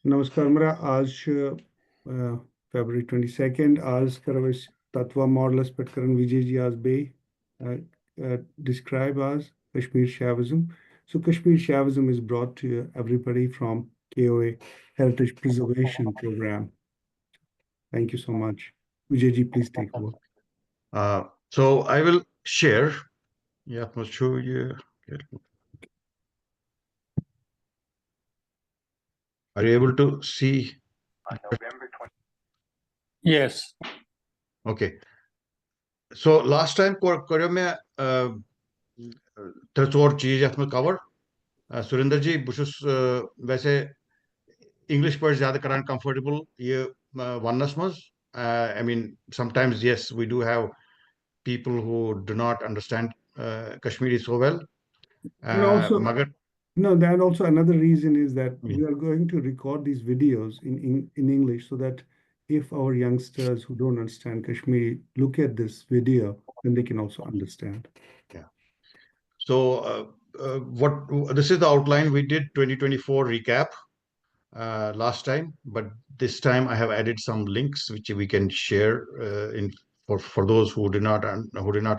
नमस्कार मेरा आज February 22nd आज करवश तत्वा मॉडल पे करन विजय जी आज बे describe as Kashmir Shaivism. So Kashmir Shaivism is brought to everybody from KOA Heritage Preservation Program. Thank you so much. Vijay ji, please take over. So I will share. Yeah, I'll show you. Are you able to see? November 20. Yes. Okay. So last time करो मैं त्रिचोर चीज अपने cover. Surendra जी बुशुस वैसे English पर ज़्यादा करान comfortable ये oneness मज़. I mean sometimes yes we do have people who do not understand Kashmiri so well. And also, मगर no, that also another reason is that we are going to record these videos in English so that if our youngsters who don't understand Kashmiri look at this video, then they can also understand. Yeah. So what this is the outline. We did 2024 recap last time, but this time I have added some links which we can share in for those who did not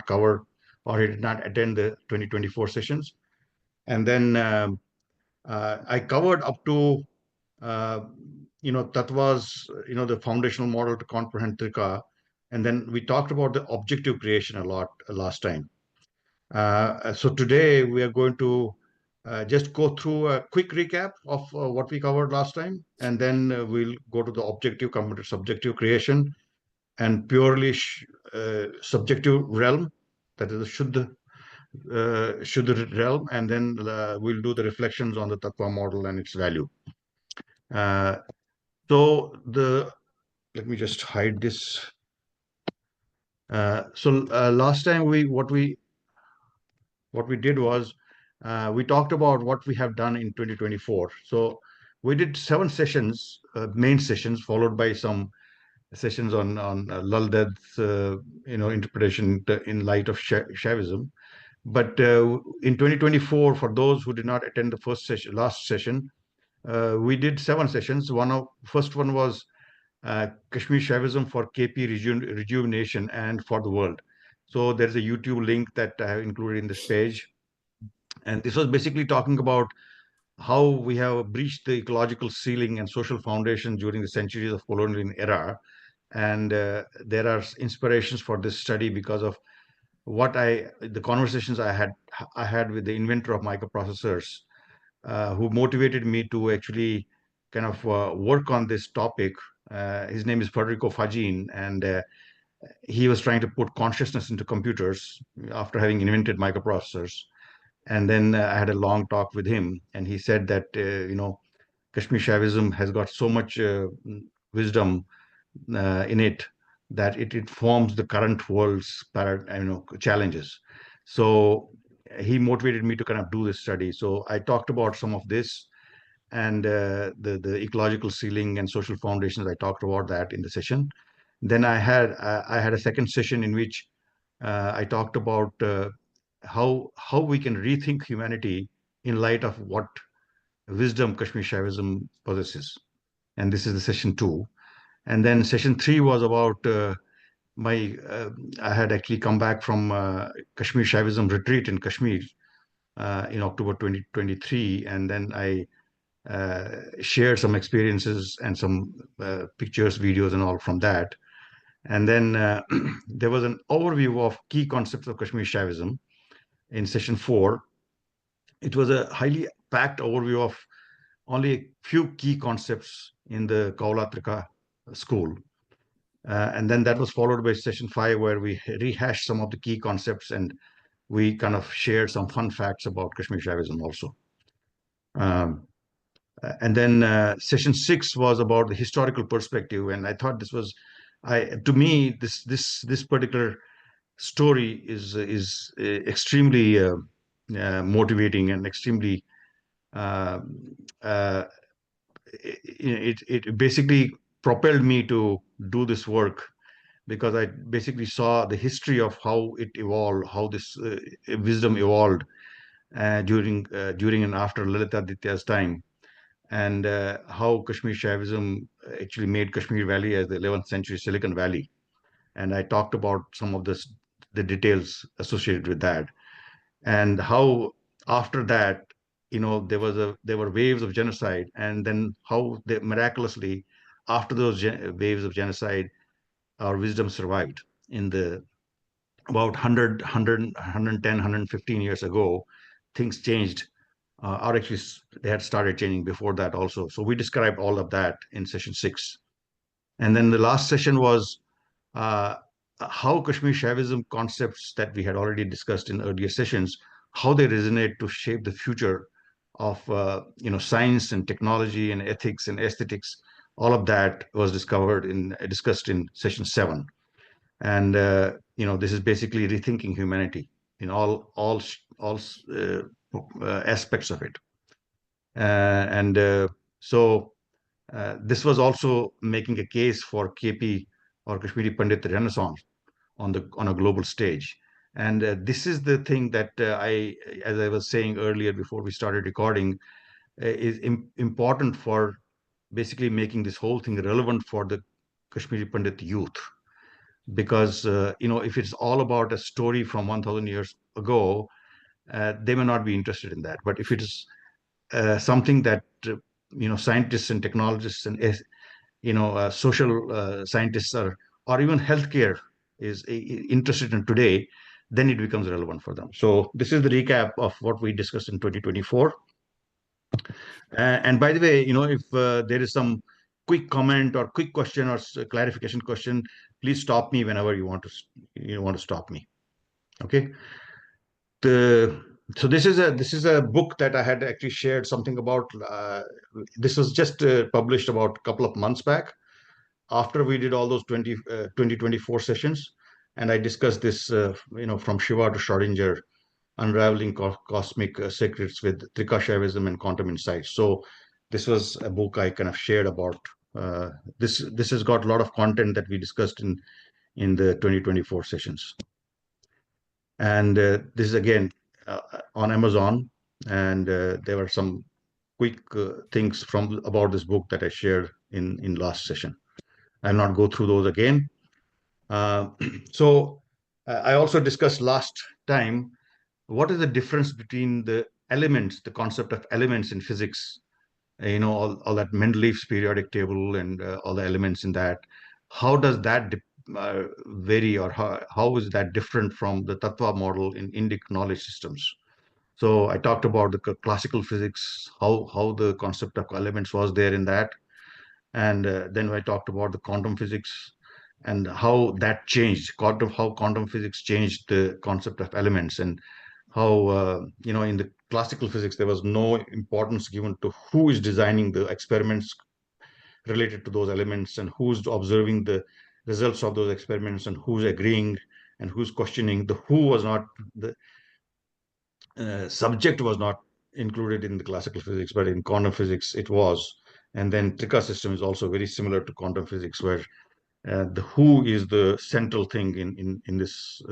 cover or did not attend the 2024 sessions. And then I covered up to Tatvas, the foundational model to comprehend Trika, and then we talked about the objective creation a lot last time. So today we are going to just go through a quick recap of what we covered last time, and then we'll go to the objective compared to subjective creation and purely subjective realm, that is the Shuddha realm, and then we'll do the reflections on the Tattva model and its value. Let me just hide this. Last time what we did was we talked about what we have done in 2024. So we did 7 sessions, main sessions, followed by some sessions on Laldad's interpretation in light of Shaivism. But in 2024, for those who did not attend the last session, we did 7 sessions. First one was Kashmir Shaivism for KP rejuvenation and for the world. So there's a YouTube link that I have included in this page. And this was basically talking about how we have breached the ecological ceiling and social foundation during the centuries of colonial era. And there are inspirations for this study because of the conversations I had with the inventor of microprocessors, who motivated me to actually kind of work on this topic. His name is Federico Fagin, and he was trying to put consciousness into computers after having invented microprocessors. And then I had a long talk with him, and he said that Kashmir Shaivism has got so much wisdom in it that it informs the current world's challenges. So he motivated me to kind of do this study. So I talked about some of this, and the ecological ceiling and social foundations. I talked about that in the session. Then I had a second session in which I talked about how we can rethink humanity in light of what wisdom Kashmir Shaivism possesses. And this is the session 2. And then session 3 was about I had actually come back from Kashmir Shaivism retreat in Kashmir in October 2023. And then I shared some experiences and some pictures, videos, and all from that. And then there was an overview of key concepts of Kashmir Shaivism in session 4. It was a highly packed overview of only a few key concepts in the Kaulatrika school. And then that was followed by session 5, where we rehashed some of the key concepts and we kind of shared some fun facts about Kashmir Shaivism also. And then session 6 was about the historical perspective, and I thought this was, to me, this particular story is extremely motivating and extremely. It basically propelled me to do this work, because I basically saw the history of how it evolved, how this wisdom evolved during and after Lalitaditya's time. and how Kashmir Shaivism actually made Kashmir Valley as the 11th century Silicon Valley. And I talked about some of the details associated with that, and how after that, there were waves of genocide, and then how they miraculously, after those waves of genocide, our wisdom survived in the about 100, 115 years ago. Things changed, or actually they had started changing before that also. So we described all of that in session 6. And then the last session was uh, how Kashmir Shaivism concepts that we had already discussed in earlier sessions, how they resonate to shape the future of science and technology and ethics and aesthetics. All of that was discussed in session 7. And this is basically rethinking humanity in all aspects of it. And so this was also making a case for KP, or Kashmiri Pandit Renaissance, on a global stage. And this is the thing that as I was saying earlier before we started recording, is important for basically making this whole thing relevant for the Kashmiri Pandit youth. Because if it's all about a story from 1,000 years ago, they may not be interested in that. But if it is something that scientists and technologists and social scientists or even healthcare is interested in today, then it becomes relevant for them. So this is the recap of what we discussed in 2024. And by the way, if there is some quick comment or quick question or clarification question, please stop me whenever you want to stop me. Okay. So this is a book that I had actually shared something about. This was just published about a couple of months back, after we did all those 2024 sessions, and I discussed this from Shiva to Schrodinger, unraveling cosmic secrets with Trika Shaivism and quantum insights. So this was a book I kind of shared about. This has got a lot of content that we discussed in the 2024 sessions. And this is again on Amazon, and there were some quick things about this book that I shared in last session. I'll not go through those again. So I also discussed last time, what is the difference between the elements, the concept of elements in physics, all that Mendeleev's periodic table and all the elements in that. How does that vary, or how is that different from the Tattva model in Indic knowledge systems? So I talked about the classical physics, how the concept of elements was there in that. And then I talked about the quantum physics and how that changed, how quantum physics changed the concept of elements, and how, in the classical physics, there was no importance given to who is designing the experiments related to those elements, and who's observing the results of those experiments, and who's agreeing and who's questioning. The who was not, the subject was not included in the classical physics, but in quantum physics it was. And then Trika system is also very similar to quantum physics, where the who is the central thing in these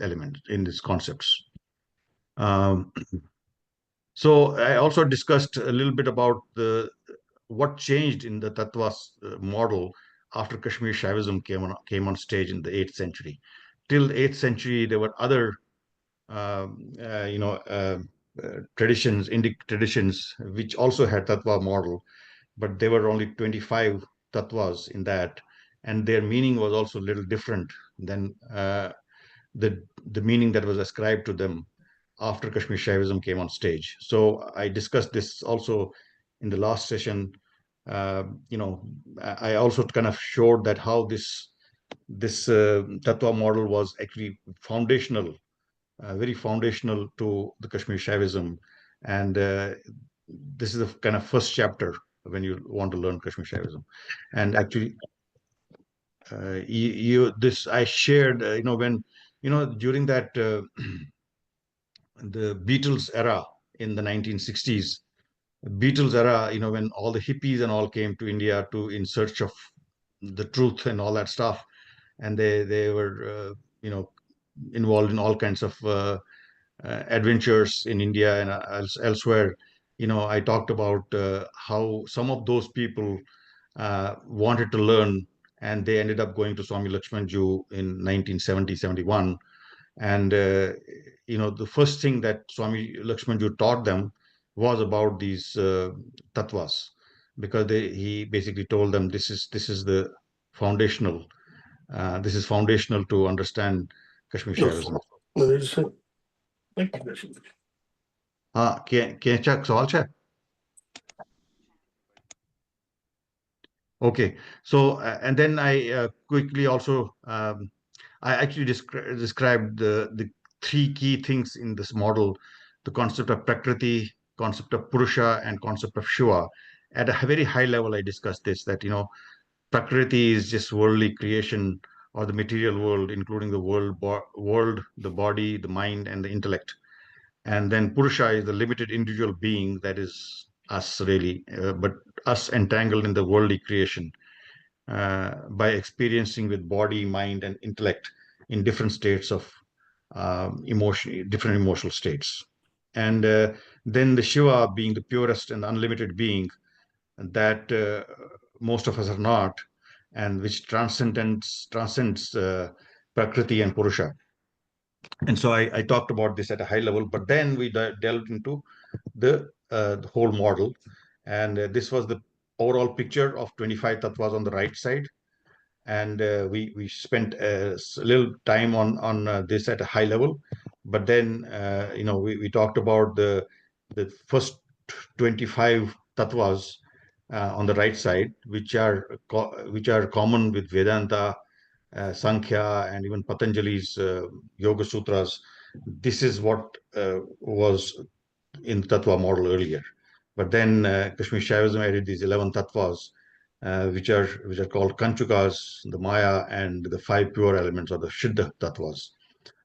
elements, in these concepts. So I also discussed a little bit about what changed in the Tatvas model after Kashmir Shaivism came on stage in the 8th century. Till the 8th century, there were other traditions, Indic traditions, which also had Tattva model, but there were only 25 Tattvas in that, and their meaning was also a little different than the meaning that was ascribed to them after Kashmir Shaivism came on stage. So I discussed this also in the last session. I also kind of showed that how this Tattva model was actually foundational, very foundational to the Kashmir Shaivism. And this is the kind of first chapter when you want to learn Kashmir Shaivism. And actually, I shared, when, during that, the Beatles era in the 1960s, Beatles era, when all the hippies and all came to India in search of the truth and all that stuff, and they were, involved in all kinds of adventures in India and elsewhere. I talked about how some of those people wanted to learn, and they ended up going to Swami Lakshmanju in 1970-71. And the first thing that Swami Lakshmanju taught them was about these tattvas, because he basically told them this is the foundational. This is foundational to understand Kashmir Shaivism. हाँ क्या सवाल है? Okay, so and then I quickly also I actually described the three key things in this model: the concept of Prakriti, concept of Purusha, and concept of Shiva. At a very high level, I discussed this, that Prakriti is just worldly creation, or the material world, including the world, the body, the mind, and the intellect. And then Purusha is the limited individual being, that is us really, but us entangled in the worldly creation by experiencing with body, mind, and intellect in different states of emotion, different emotional states. And then the Shiva being the purest and unlimited being that most of us are not, and which transcends Prakriti and Purusha. And so I talked about this at a high level, but then we delved into the whole model. And this was the overall picture of 25 tattvas on the right side. And we spent a little time on this at a high level, but then we talked about the first 25 tattvas on the right side, which are common with Vedanta, Sankhya, and even Patanjali's Yoga Sutras. This is what was in the Tattva model earlier. But then Kashmir Shaivism added these 11 tattvas, which are called Kanchukas, the Maya, and the five pure elements, or the Shuddha tattvas.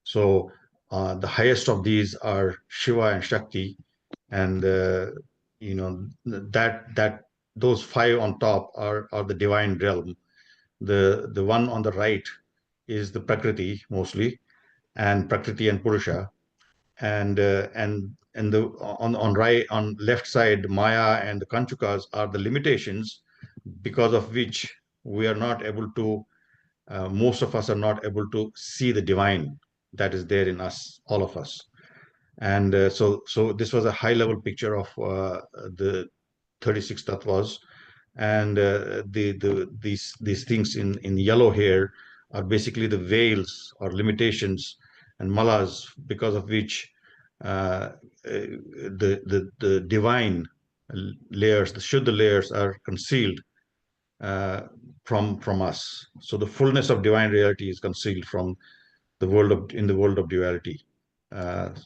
So the highest of these are Shiva and Shakti, and that those five on top are the divine realm. The one on the right is the Prakriti mostly, and Prakriti and Purusha, and the on left side, Maya and the Kanchukas are the limitations, because of which we are not able to, most of us are not able to see the divine that is there in us, all of us. And so this was a high level picture of the 36 tattvas. And these things in yellow here are basically the veils or limitations and malas, because of which the divine layers, the Shuddha layers, are concealed from us. So the fullness of divine reality is concealed from in the world of duality.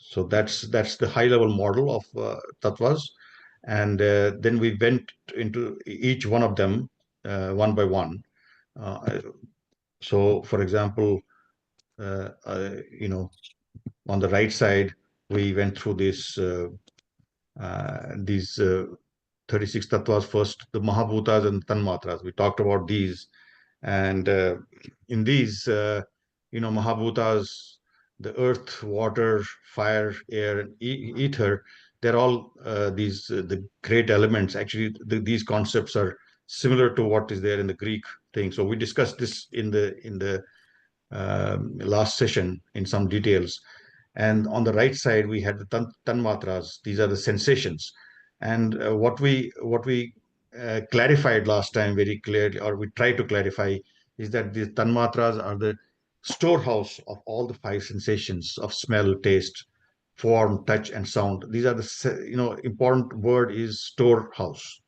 So that's the high level model of tattvas. And then we went into each one of them one by one. So, for example, on the right side, we went through these 36 tattvas first, the Mahabhutas and Tanmatras. We talked about these. And in these, Mahabhutas, the earth, water, fire, air, and ether, they're all the great elements. Actually, these concepts are similar to what is there in the Greek thing. So we discussed this in the last session in some details. And on the right side, we had the tanmatras. These are the sensations. And what we clarified last time very clearly, or we tried to clarify, is that the tanmatras are the storehouse of all the five sensations of smell, taste, form, touch, and sound. These are the important word is storehouse.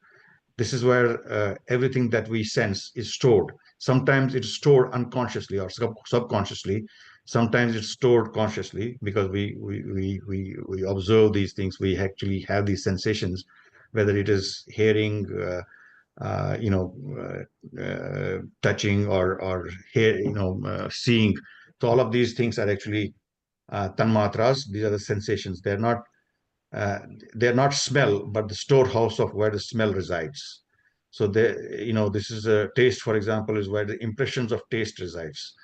This is where everything that we sense is stored. Sometimes it's stored unconsciously or subconsciously. Sometimes it's stored consciously, because we observe these things. We actually have these sensations, whether it is hearing, touching, or seeing. So all of these things are actually tanmatras. These are the sensations. Uh, they're not smell, but the storehouse of where the smell resides. So this is a taste, for example, is where the impressions of taste resides.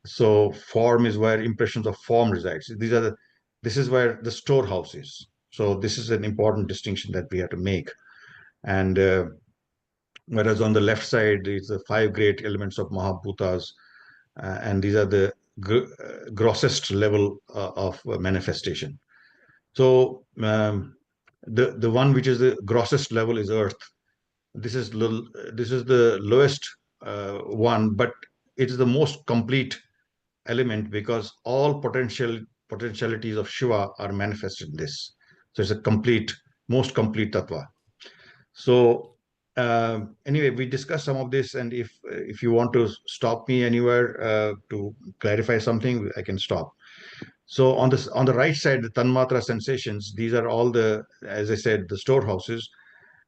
So form is where impressions of form resides. This is where the storehouse is. So this is an important distinction that we have to make. And whereas on the left side is the 5 great elements of Mahabhutas, and these are the grossest level of manifestation. So the one which is the grossest level is Earth. This is the lowest one, but it is the most complete element because all potentialities of Shiva are manifested in this. So it's a most complete tattva. So anyway, we discussed some of this, and if you want to stop me anywhere to clarify something, I can stop. So on the right side, the tanmatra sensations, these are all the, as I said, the storehouses.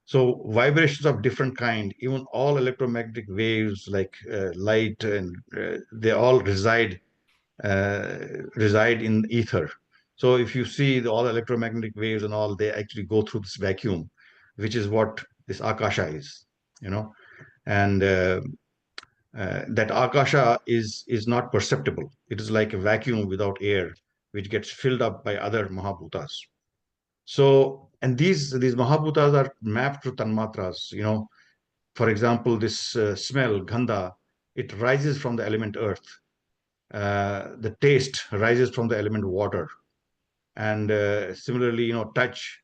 So vibrations of different kind, even all electromagnetic waves like light, and they all reside in ether. So if you see all electromagnetic waves and all, they actually go through this vacuum, which is what this akasha is, and that akasha is not perceptible. It is like a vacuum without air, which gets filled up by other mahabhutas. So, and these mahabhutas are mapped to tanmatras. For example, this smell, gandha, it rises from the element earth. The taste rises from the element water, and similarly, touch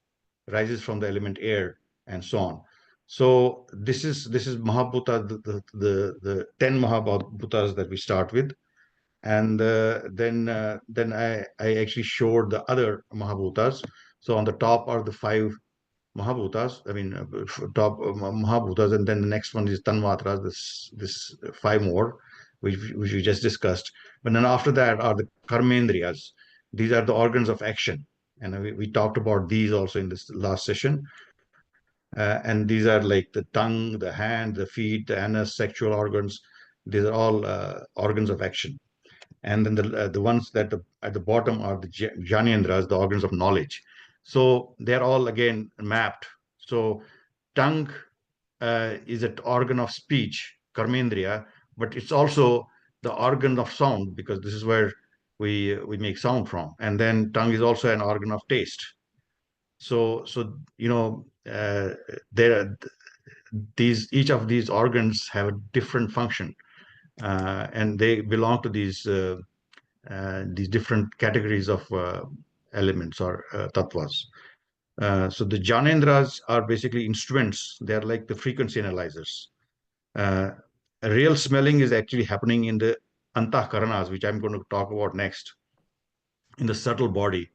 rises from the element air, and so on. So this is mahabhuta, the 10 mahabhutas that we start with, and then I actually showed the other mahabhutas. So on the top are the 5 mahabhutas. I mean, top mahabhutas, and then the next one is tanmatras. This 5 more, which we just discussed. But then after that are the karmendriyas. These are the organs of action, and we talked about these also in this last session. And these are like the tongue, the hand, the feet, the anus, sexual organs. These are all organs of action. And then the ones that at the bottom are the jnanendras, the organs of knowledge. So they're all again mapped. So tongue is an organ of speech, karmendriya, but it's also the organ of sound, because this is where we make sound from. And then tongue is also an organ of taste. So each of these organs have a different function, and they belong to these different categories of elements or tattvas. So the jnanendras are basically instruments. They are like the frequency analyzers. Real smelling is actually happening in the antahkaranas, which I'm going to talk about next, in the subtle body.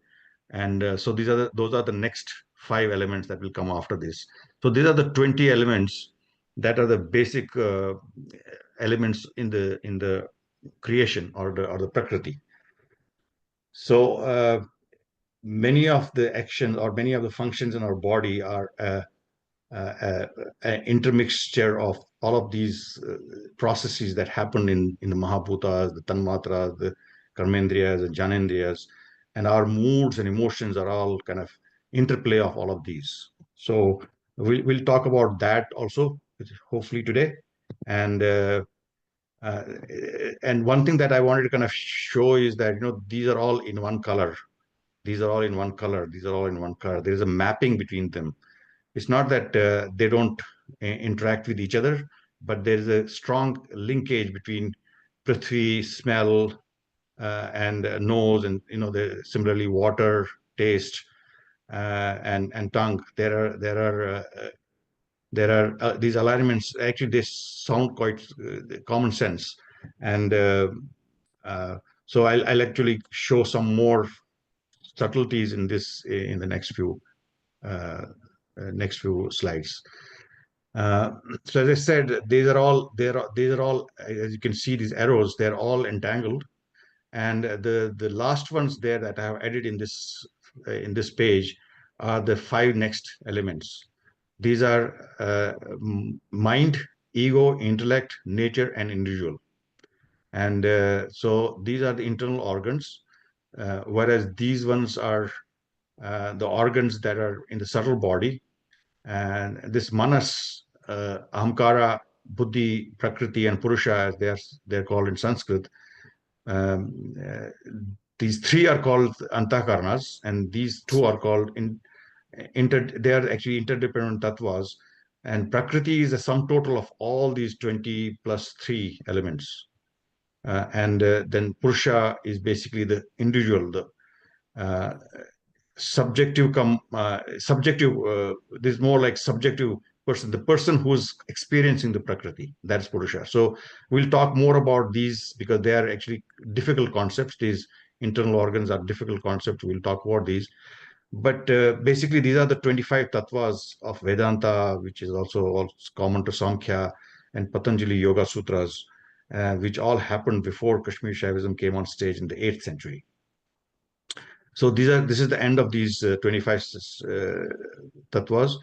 And so those are the next 5 elements that will come after this. So these are the 20 elements that are the basic elements in the creation or the prakriti. So many of the actions or many of the functions in our body are an intermixture of all of these processes that happen in the mahabhutas, the tanmatras, the karmendriyas, the jnanendriyas, and our moods and emotions are all kind of interplay of all of these. So we'll talk about that also, hopefully today. And one thing that I wanted to kind of show is that these are all in one color. These are all in one color. These are all in one color. There is a mapping between them. It's not that they don't interact with each other, but there is a strong linkage between prithvi, smell, and nose, and similarly water, taste, and tongue. There are these alignments. Actually, they sound quite common sense, and so I'll actually show some more subtleties in this in the next few slides. So as I said, these are all, as you can see, these arrows, they're all entangled. And the last ones there that I have added in this page are the 5 next elements. These are mind, ego, intellect, nature, and individual. And so these are the internal organs, whereas these ones are the organs that are in the subtle body. And this manas, ahamkara, buddhi, prakriti, and purusha, as they're called in Sanskrit. These 3 are called antahkaranas, and these 2 are called they are actually interdependent tattvas, and Prakriti is a sum total of all these 20 plus 3 elements. Then Purusha is basically the individual, the uh, subjective this is more like subjective person, the person who's experiencing the Prakriti. That's Purusha. So we'll talk more about these because they are actually difficult concepts. These internal organs are difficult concepts. We'll talk about these. But basically, these are the 25 tattvas of Vedanta, which is also common to Samkhya and Patanjali Yoga Sutras, which all happened before Kashmir Shaivism came on stage in the 8th century. So this is the end of these 25 tattvas.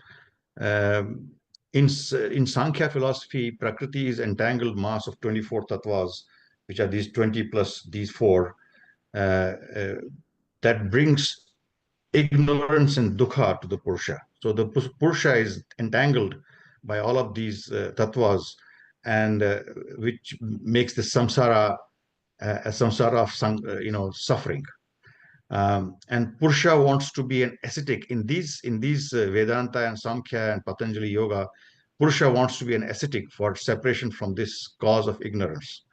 In Sankhya philosophy, Prakriti is entangled mass of 24 tattvas, which are these 20 plus these 4, that brings ignorance and dukkha to the Purusha. So the Purusha is entangled by all of these tattvas, and which makes the samsara a samsara of suffering. And Purusha wants to be an ascetic in these Vedanta and Samkhya and Patanjali Yoga. Purusha wants to be an ascetic for separation from this cause of ignorance.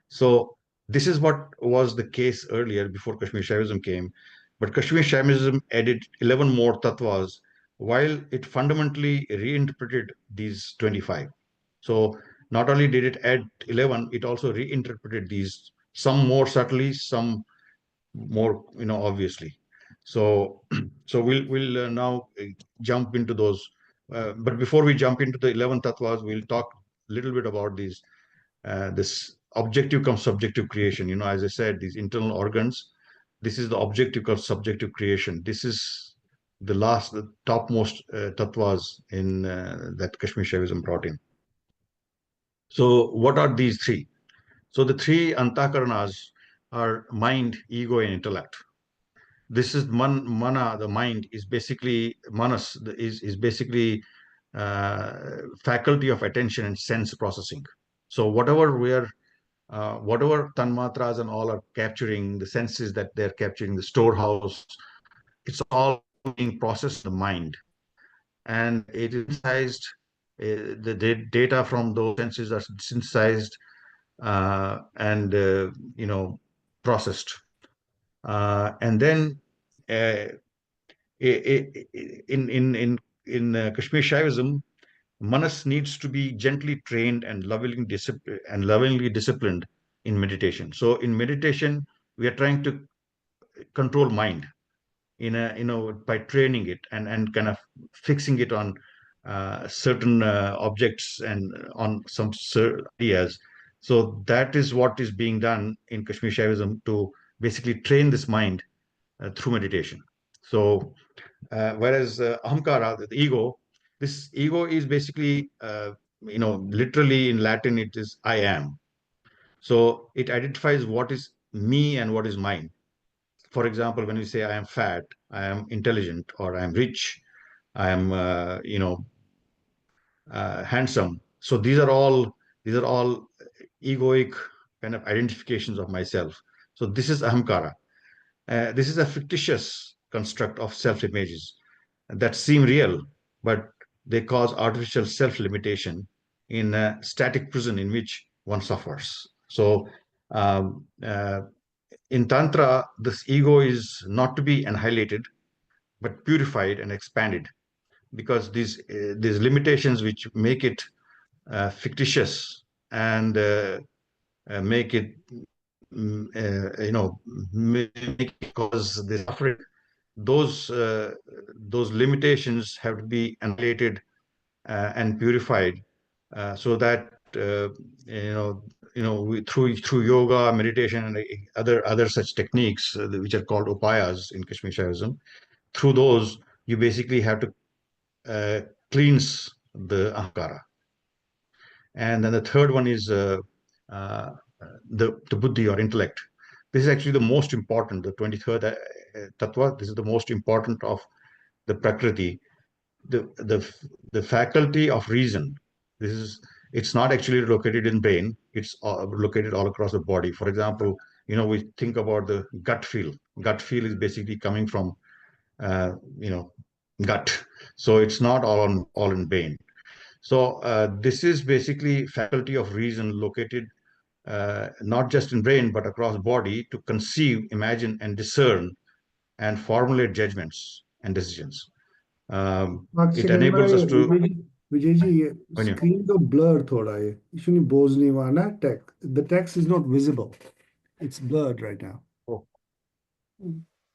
So this is what was the case earlier before Kashmir Shaivism came. But Kashmir Shaivism added 11 more tattvas while it fundamentally reinterpreted these 25. So not only did it add 11, it also reinterpreted these, some more subtly, some more, obviously. So we'll now jump into those. But before we jump into the 11 tattvas, we'll talk a little bit about this objective cum subjective creation. As I said, these internal organs, this is the objective cum subjective creation. This is the topmost tattvas in that Kashmir Shaivism brought in. So what are these 3? So the 3 antakaranas are mind, ego, and intellect. This is mana, the mind is basically manas, is basically faculty of attention and sense processing. So whatever tanmatras and all are capturing, the senses that they're capturing, the storehouse, it's all being processed in the mind. And it is synthesized, the data from those senses are synthesized and processed. And then in Kashmir Shaivism, Manas needs to be gently trained and lovingly disciplined in meditation. So in meditation, we are trying to control mind by training it and kind of fixing it on certain objects and on some ideas. So that is what is being done in Kashmir Shaivism to basically train this mind through meditation. So whereas ahamkara, the ego, this ego is basically, literally in Latin, it is I am. So it identifies what is me and what is mine. For example, when we say I am fat, I am intelligent, or I am rich, I am, handsome. So these are all egoic kind of identifications of myself. So this is ahamkara. This is a fictitious construct of self-images that seem real, but they cause artificial self-limitation in a static prison in which one suffers. So in Tantra, this ego is not to be annihilated, but purified and expanded, because these limitations which make it fictitious and make it make it cause the suffering, those limitations have to be annihilated and purified, so that through yoga, meditation, and other such techniques, which are called upayas in Kashmir Shaivism, through those you basically have to cleanse the ahamkara. And then the third one is the buddhi, or intellect. This is actually the most important, the 23rd tattva. This is the most important of the Prakriti, the faculty of reason. It's not actually located in brain. It's located all across the body. For example, we think about the gut feel. Gut feel is basically coming from gut. So it's not all in brain. So this is basically faculty of reason located not just in brain but across body to conceive, imagine, and discern and formulate judgments and decisions. It enables us to Vijay ji ये when you screen का blur थोड़ा है इसमें बोझ नहीं वाना text the text is not visible it's blurred right now. oh,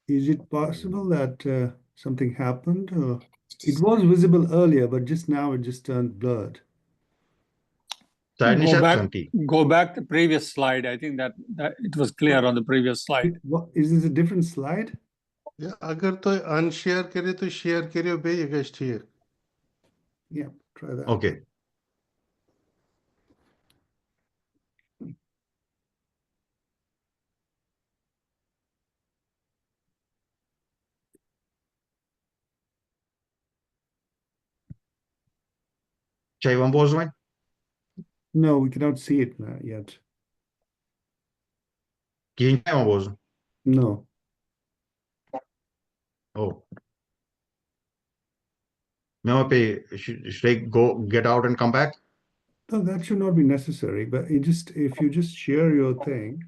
Is it possible that something happened? It was visible earlier, but just now it just turned blurred. Go back to previous slide. I think that it was clear on the previous slide. Is this a different slide? या अगर तो unshare करे तो share करियो बे ये गश ठीक. Yeah, try that. okay. Shaivism? No, we cannot see it now yet. No. Oh. Should I go get out and come back? No, that should not be necessary. But if you just share your thing,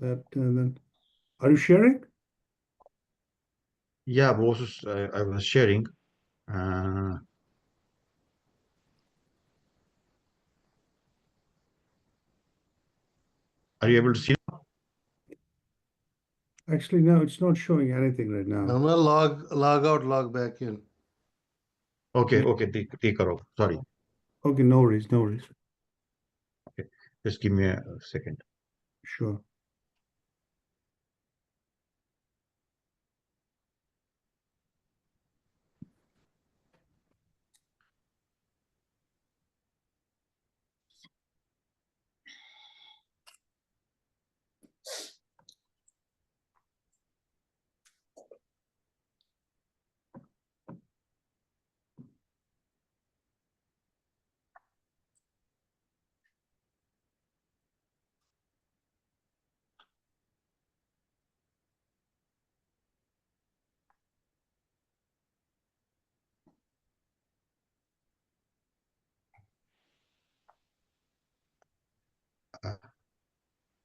that then are you sharing? Yeah, I was sharing. Are you able to see? Actually, no, it's not showing anything right now. I'm gonna log out, log back in. Okay, take her off. Sorry. Okay, no worries, no worries. Okay, just give me a second. Sure.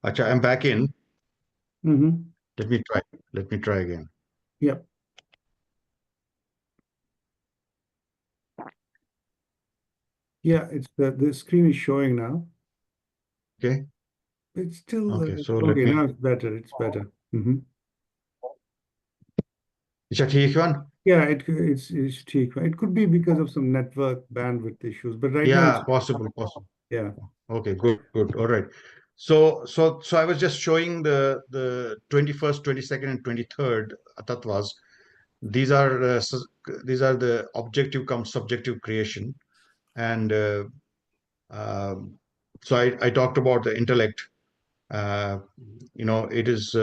Acha, I'm back in. Mm-hmm. Let me try again. Yep. Yeah, it's the screen is showing now. Okay. It's still Okay. So okay. Now it's better. It's better. Mm-hmm. Is that one? Yeah, it's ठीक. It could be because of some network bandwidth issues, but right now, Yeah, possible. yeah. Okay, good. All right. So I was just showing the 21st, 22nd, and 23rd Tatvas. These are the objective come subjective creation, and so I talked about the intellect. It is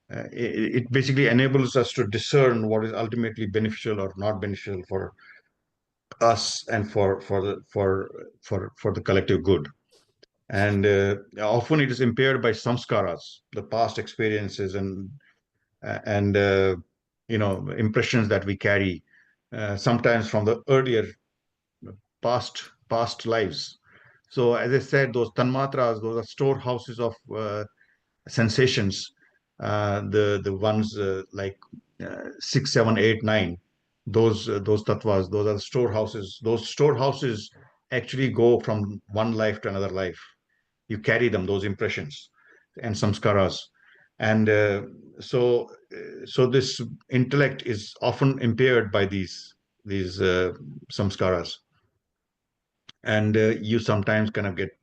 it basically enables us to discern what is ultimately beneficial or not beneficial for us and for the collective good. And often it is impaired by samskaras, the past experiences and impressions that we carry, sometimes from the earlier past lives. So as I said, those tanmatras, those are storehouses of sensations, the ones like 6, 7, 8, 9, those tattvas, those are storehouses. Those storehouses actually go from one life to another life. You carry them, those impressions and samskaras, and so this intellect is often impaired by these samskaras, and you sometimes kind of get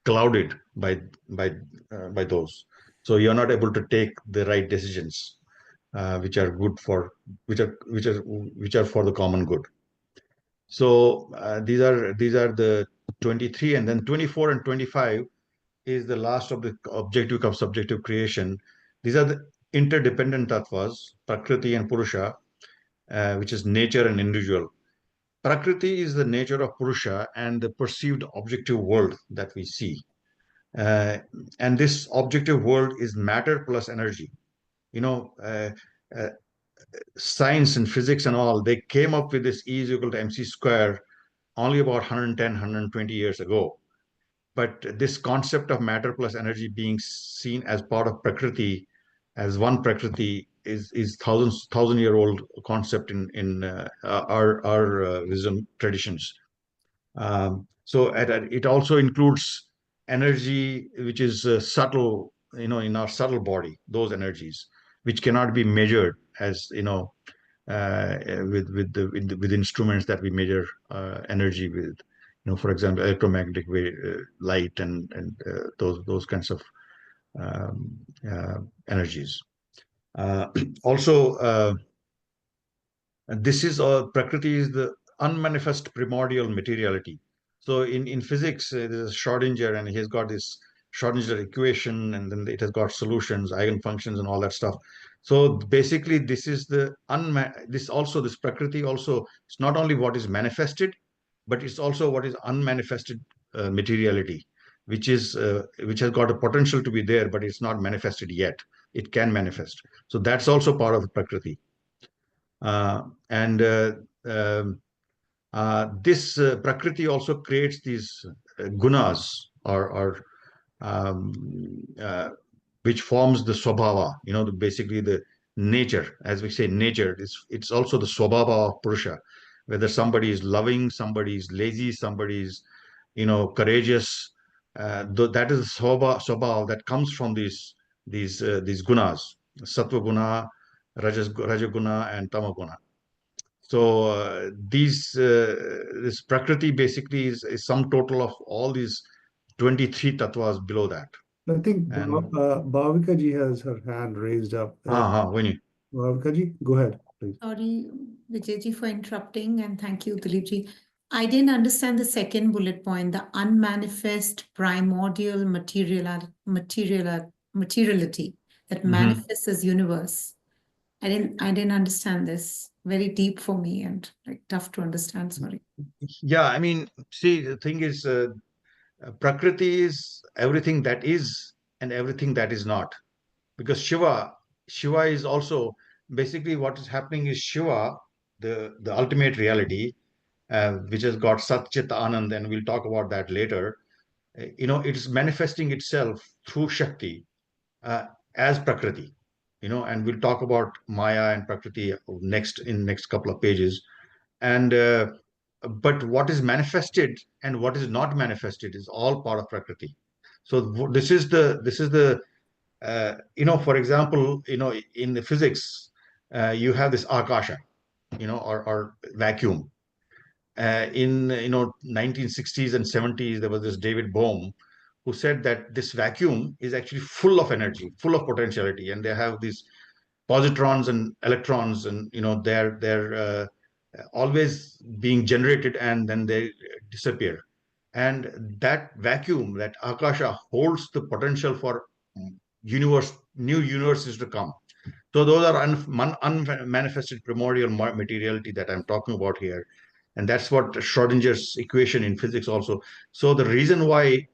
clouded by those. So you're not able to take the right decisions, which are good for which are for the common good. So these are the 23, and then 24 and 25 is the last of the objective of subjective creation. These are the interdependent tattvas, Prakriti and Purusha, which is nature and individual. Prakriti is the nature of Purusha and the perceived objective world that we see. And this objective world is matter plus energy. Uh, uh, science and physics and all, they came up with this E is equal to mc square only about 110, 120 years ago. But this concept of matter plus energy being seen as part of Prakriti, as one Prakriti, is thousand-year old concept in our wisdom traditions. It also includes energy, which is subtle, in our subtle body, those energies, which cannot be measured as, with instruments that we measure energy with, for example, electromagnetic wave, light, and those kinds of energies. Also, this is Prakriti is the unmanifest primordial materiality. So in physics, there's Schrodinger, and he's got this Schrodinger equation, and then it has got solutions, eigenfunctions, and all that stuff. So basically, this is this Prakriti also, it's not only what is manifested, but it's also what is unmanifested materiality, which has got a potential to be there, but it's not manifested yet. It can manifest. So that's also part of Prakriti. And this Prakriti also creates these gunas, or which forms the swabhava, basically the nature. As we say, nature, it's also the swabhava of Purusha. Whether somebody is loving, somebody is lazy, somebody is, courageous, that is the swabhava that comes from these gunas, sattva guna, rajaguna, and tamaguna. So this Prakriti basically is sum total of all these 23 tattvas below that. I think And Bhavika ji has her hand raised up. Winnie. Bhavika ji, go ahead, please. Sorry, Vijayji, for interrupting, and thank you, Dilipji. I didn't understand the second bullet point, the unmanifest primordial materiality that manifests as universe. I didn't understand this. Very deep for me and like tough to understand. Sorry. Yeah, I mean, see, the thing is, Prakriti is everything that is and everything that is not. Because Shiva is also basically what is happening is Shiva, the ultimate reality, which has got Sat Chit Anand, and we'll talk about that later. It's manifesting itself through Shakti as Prakriti. And we'll talk about Maya and Prakriti next couple of pages. And but what is manifested and what is not manifested is all part of Prakriti. So this is the for example, in the physics, you have this akasha, or vacuum. In 1960s and 70s, there was this David Bohm who said that this vacuum is actually full of energy, full of potentiality, and they have these positrons and electrons, and they're always being generated, and then they disappear. And that vacuum, that akasha, holds the potential for new universes to come. So those are unmanifested primordial materiality that I'm talking about here. And that's what Schrodinger's equation in physics also. So the reason why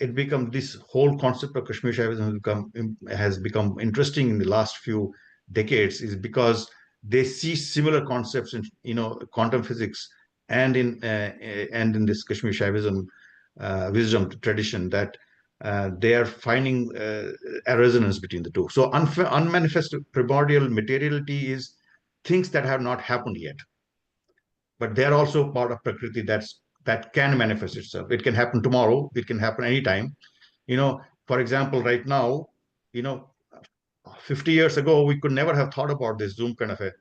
this whole concept of Kashmir Shaivism has become interesting in the last few decades is because they see similar concepts in quantum physics and in this Kashmir Shaivism wisdom tradition, that they are finding a resonance between the two. So unmanifest primordial materiality is things that have not happened yet, but they're also part of Prakriti that can manifest itself. It can happen tomorrow. It can happen anytime. For example, right now, 50 years ago, we could never have thought about this Zoom kind of a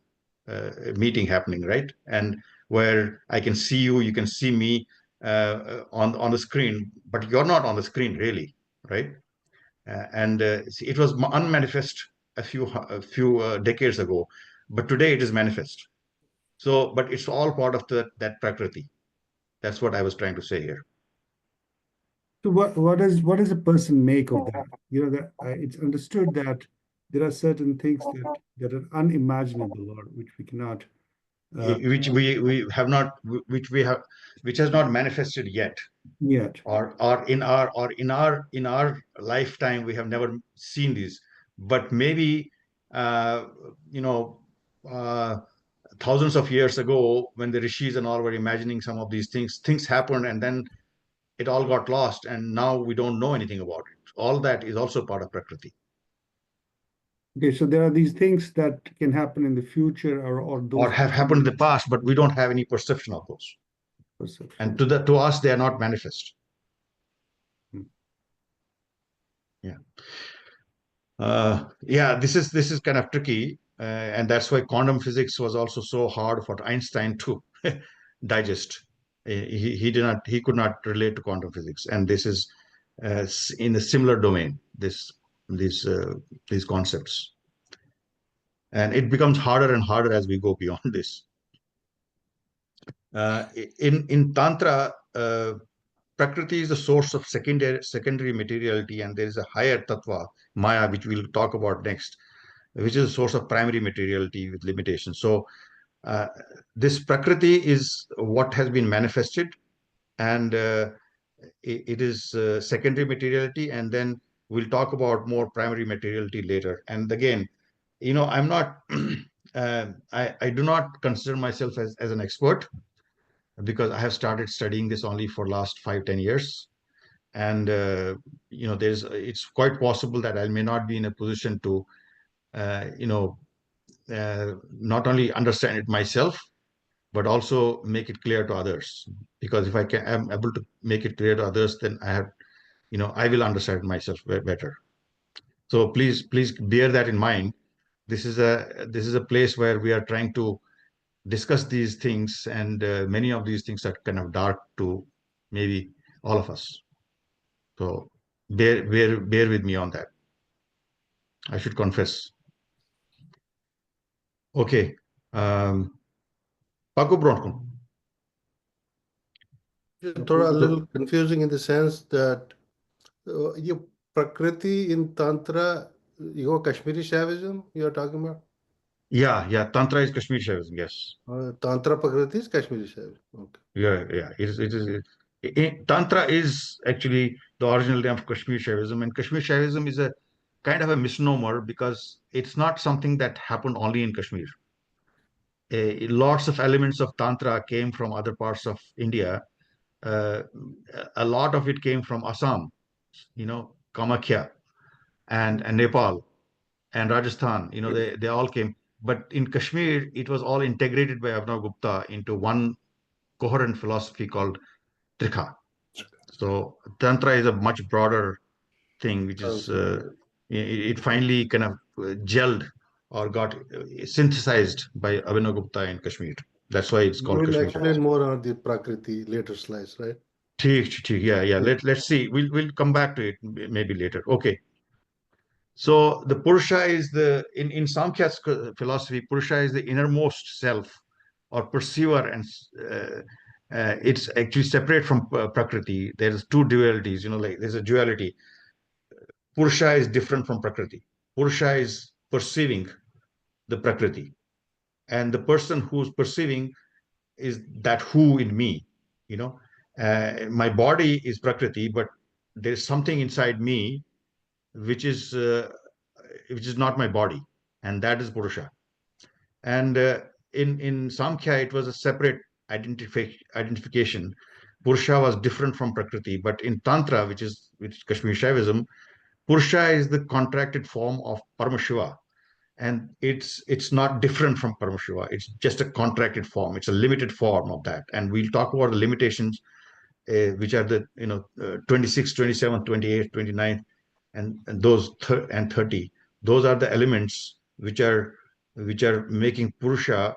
meeting happening, right? And where I can see you, you can see me on the screen, but you're not on the screen really, right? It was unmanifest a few decades ago, but today it is manifest. So, but it's all part of that Prakriti. That's what I was trying to say here. So what does a person make of that? That it's understood that there are certain things that are unimaginable, or which we cannot, which has not manifested yet. Or in our lifetime we have never seen these, but maybe thousands of years ago, when the rishis and all were imagining some of these things happened, and then it all got lost, and now we don't know anything about it. All that is also part of Prakriti. Okay, so there are these things that can happen in the future or those Or have happened in the past, but we don't have any perception of those. perception. And to us, they are not manifest. Yeah. Yeah, this is kind of tricky, and that's why quantum physics was also so hard for Einstein to digest. He could not relate to quantum physics, and this is in a similar domain. These concepts, and it becomes harder and harder as we go beyond this. In Tantra, Prakriti is the source of secondary materiality, and there is a higher tattva, Maya, which we'll talk about next, which is a source of primary materiality with limitations. So this Prakriti is what has been manifested, and it is secondary materiality, and then we'll talk about more primary materiality later. And again, I'm not, I do not consider myself as an expert, because I have started studying this only for last 5-10 years. And, it's quite possible that I may not be in a position to, not only understand it myself, but also make it clear to others. Because if am able to make it clear to others, then I will understand myself better. So please bear that in mind. This is a place where we are trying to discuss these things, and many of these things are kind of dark to maybe all of us. So bear with me on that. I should confess. Okay. Paku Bronco. A little confusing in the sense that you Prakriti in Tantra, Kashmiri Shaivism you're talking about? Yeah. Tantra is Kashmir Shaivism, yes. Tantra Prakriti is Kashmiri Shaivism. Okay. Yeah. Tantra is actually the original name of Kashmir Shaivism, and Kashmir Shaivism is a kind of a misnomer because it's not something that happened only in Kashmir. Lots of elements of Tantra came from other parts of India. A lot of it came from Assam, Kamakhya, and Nepal and Rajasthan. They all came. But in Kashmir, it was all integrated by Abhinav Gupta into one coherent philosophy called Trikha. So Tantra is a much broader thing, which is it finally kind of gelled or got synthesized by Abhinav Gupta in Kashmir. That's why it's called We'll Kashmir. explain more on the Prakriti later slides, right? Yeah. Let's see. We'll come back to it maybe later. Okay. So the Purusha is in Samkhya's philosophy, Purusha is the innermost self or perceiver, and it's actually separate from Prakriti. There's two dualities, like there's a duality. Purusha is different from Prakriti. Purusha is perceiving the Prakriti, and the person who's perceiving is that who in me. My body is Prakriti, but there's something inside me which is not my body, and that is Purusha. And in Samkhya, it was a separate identification. Purusha was different from Prakriti, but in Tantra, which is Kashmir Shaivism, Purusha is the contracted form of Paramashiva, and it's not different from Paramashiva. It's just a contracted form. It's a limited form of that, and we'll talk about the limitations, which are the 26, 27, 28, 29, and those and 30. Those are the elements which are making Purusha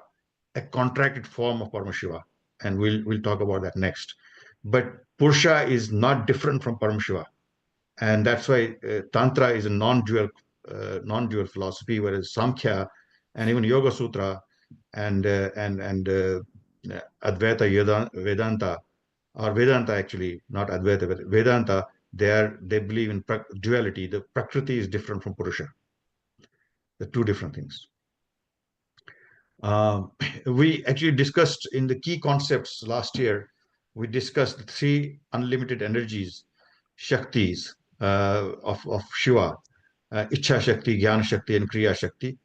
a contracted form of Paramashiva, and we'll talk about that next. But Purusha is not different from Paramashiva, and that's why Tantra is a non-dual philosophy, whereas Samkhya and even Yoga Sutra and Advaita Vedanta, or Vedanta actually, not Advaita, but Vedanta, they believe in duality. The Prakriti is different from Purusha. The two different things. We actually discussed in the key concepts last year, we discussed the three unlimited energies, Shaktis of Shiva, Ichha Shakti, Jnana Shakti, and Kriya Shakti.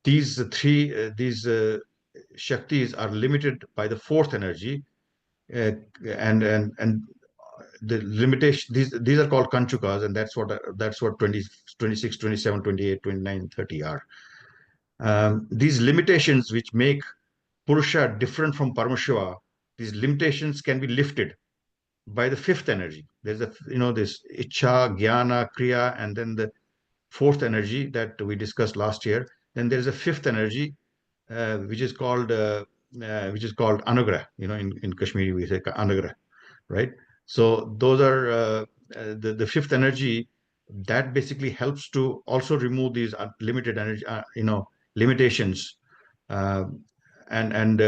these Shaktis are limited by the fourth energy, and the limitation, these are called Kanchukas, and that's what 20, 26, 27, 28, 29, 30 are. These limitations which make Purusha different from Paramashiva, these limitations can be lifted by the fifth energy. There's this Ichcha, Jnana, Kriya, and then the fourth energy that we discussed last year. Then there's a fifth energy, which is called Anugrah. In Kashmiri we say Anugrah, right? So those are the fifth energy that basically helps to also remove these limited energy, limitations, and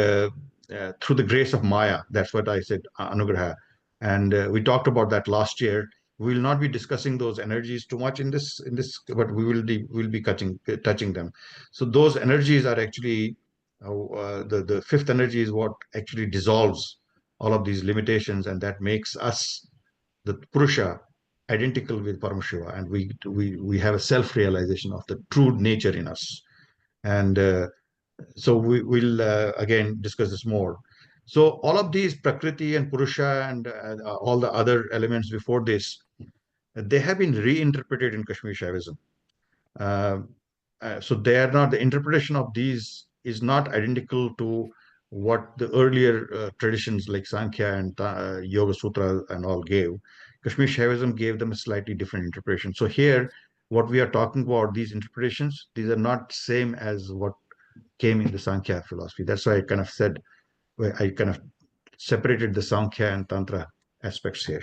through the grace of Maya. That's what I said, Anugraha. And we talked about that last year. We will not be discussing those energies too much in this, but we'll be touching them. So those energies are actually the fifth energy is what actually dissolves all of these limitations, and that makes us, the Purusha, identical with Paramashiva, and we have a self-realization of the true nature in us. And so we'll again discuss this more. So all of these Prakriti and Purusha and all the other elements before this, they have been reinterpreted in Kashmir Shaivism. So they are not, the interpretation of these is not identical to what the earlier traditions like Sankhya and Yoga Sutra and all gave. Kashmir Shaivism gave them a slightly different interpretation. So here, what we are talking about, these interpretations, these are not same as what came in the Sankhya philosophy. That's why I kind of said, I kind of separated the Sankhya and Tantra aspects here.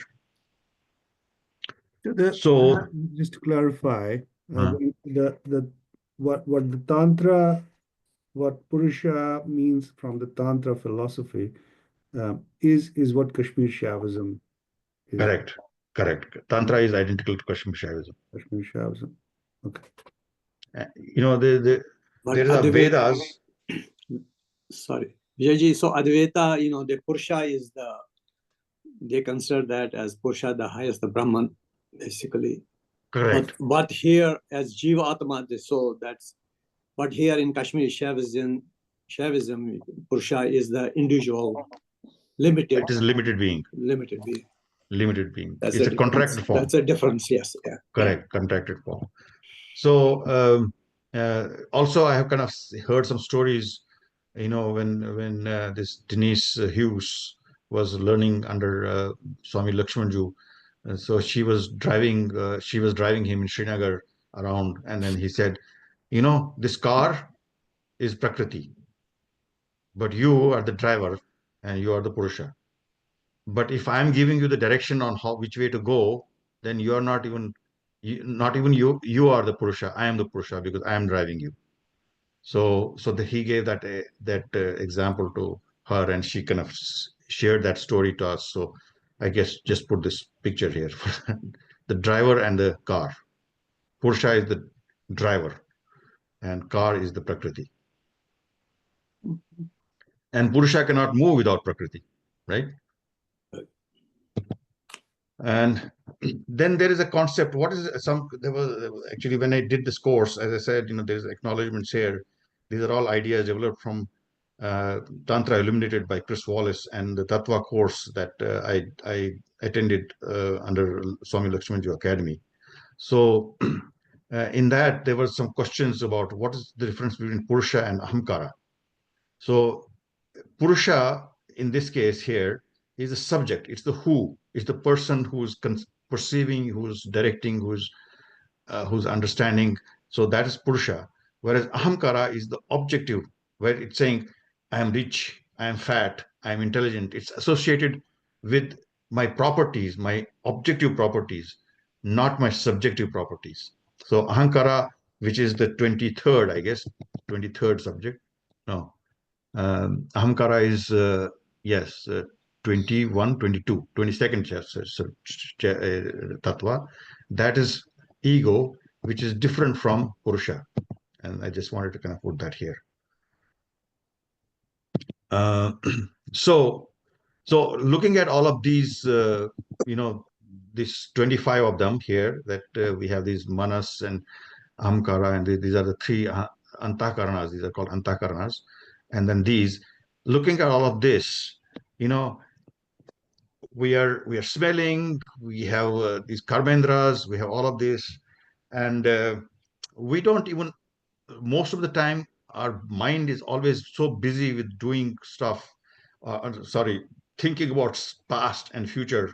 So just to clarify, what the Tantra, what Purusha means from the Tantra philosophy, is what Kashmir Shaivism is. Correct. Tantra is identical to Kashmir Shaivism. Kashmir Shaivism. Okay. There are Vedas. Sorry, Vijayji. So Advaita, the Purusha is they consider that as Purusha, the highest, the Brahman, basically. Correct. But here as Jiva Atma, but here in Kashmiri Shaivism, Purusha is the individual, limited. It is a limited being. Limited being. It's a contracted form. That's a difference, yes. Yeah. Correct, contracted form. So also I have kind of heard some stories, when this Denise Hughes was learning under Swami Lakshmanju. So she was driving him in Srinagar around, and then he said, this car is Prakriti, but you are the driver and you are the Purusha. But if I'm giving you the direction on which way to go, then you are not even you are the Purusha. I am the Purusha because I am driving you. So he gave that example to her, and she kind of shared that story to us. So I guess just put this picture here for the driver and the car. Purusha is the driver, and car is the Prakriti. And Purusha cannot move without Prakriti, right? And then there is a concept. There was actually, when I did this course, as I said, there's acknowledgements here. These are all ideas developed from Tantra Illuminated by Chris Wallace and the Tattva course that I attended under Swami Lakshmanju Academy. So in that, there were some questions about what is the difference between Purusha and Ahamkara. So Purusha, in this case here, is the subject. It's the who. It's the person who's perceiving, who's directing, who's understanding. So that is Purusha. Whereas Ahamkara is the objective, where it's saying, I am rich, I am fat, I am intelligent. It's associated with my properties, my objective properties, not my subjective properties. So Ahamkara, which is the 23rd, I guess, 23rd subject. No. Ahamkara is, yes, 21, 22, 22nd Tattva. That is ego, which is different from Purusha. And I just wanted to kind of put that here. So looking at all of these, these 25 of them here, that we have these manas and Ahamkara, and these are the three antakaranas. These are called antakaranas. And then these, looking at all of this, we are smelling, we have these karmendras, we have all of this, and we don't even, most of the time, our mind is always so busy with doing stuff, thinking about past and future,